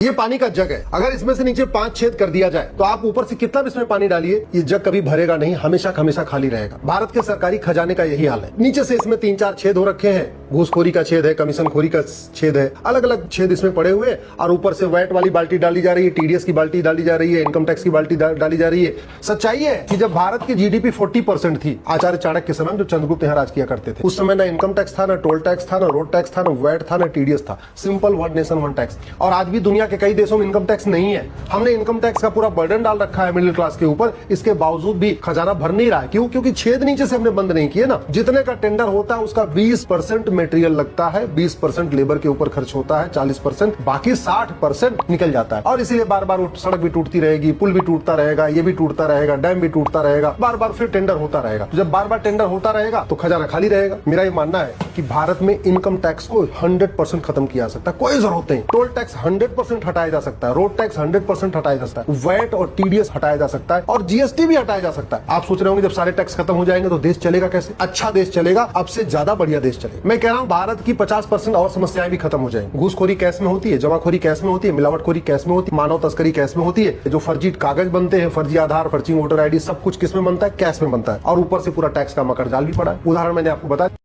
ये पानी का जग है, अगर इसमें से नीचे 5 छेद कर दिया जाए तो आप ऊपर से कितना भी इसमें पानी डालिए, ये जग कभी भरेगा नहीं, हमेशा हमेशा खाली रहेगा। भारत के सरकारी खजाने का यही हाल है। नीचे से इसमें 3-4 छेद हो रखे हैं, घूसखोरी का छेद है, कमीशन खोरी का छेद है, अलग अलग छेद इसमें पड़े हुए हैं। और ऊपर से वैट वाली बाल्टी डाली जा रही है, टीडीएस की बाल्टी डाली जा रही है, इनकम टैक्स की बाल्टी डाली जा रही है। सच्चाई है कि जब भारत की जीडीपी 40% थी, आचार्य चाणक्य के समय, जो चंद्रगुप्त यहाँ राज किया करते थे, उस समय ना इनकम टैक्स था, ना टोल टैक्स था, ना रोड टैक्स था, ना वैट था, ना टीडीएस था। Simple one nation one tax. और आज भी दुनिया के कई देशों में इनकम टैक्स नहीं है। हमने इनकम टैक्स का पूरा बर्डन डाल रखा है मिडिल क्लास के ऊपर, इसके बावजूद भी खजाना भर नहीं रहा है। क्यों? क्योंकि छेद नीचे से हमने बंद नहीं किए ना। जितने का टेंडर होता है उसका 20% मटेरियल लगता है, 20% लेबर के ऊपर खर्च होता है, 40%, बाकी 60% निकल जाता है। और इसीलिए बार बार सड़क भी टूटती रहेगी, पुल भी टूटता रहेगा, ये भी टूटता रहेगा, डैम भी टूटता रहेगा, बार बार फिर टेंडर होता रहेगा। तो जब बार बार टेंडर होता रहेगा तो खजाना खाली रहेगा। मेरा ये मानना है कि भारत में इनकम टैक्स को 100% खत्म किया जा सकता है, कोई जरूरत नहीं। टोल टैक्स 100% हटाया जा सकता है, रोड टैक्स 100% हटाया जा सकता है, वैट और टीडीएस हटाया जा सकता है, और जीएसटी भी हटाया जा सकता है। आप सोच रहे होंगे जब सारे टैक्स खत्म हो जाएंगे तो देश चलेगा कैसे? अच्छा देश चलेगा, अब से ज्यादा बढ़िया देश चलेगा। मैं कह रहा हूं भारत की 50% और समस्याएं भी खत्म हो जाएंगी। घूसखोरी कैश में होती है, जमाखोरी कैश में होती है, मिलावटखोरी कैश में होती है, मानव तस्करी कैश में होती है, जो फर्जी कागज बनते हैं, फर्जी आधार, फर्जी वोटर आईडी, सब कुछ किस में बनता है? कैश में बनता है। और ऊपर से पूरा टैक्स का मकड़जाल भी पड़ा है। उदाहरण मैंने आपको बताया।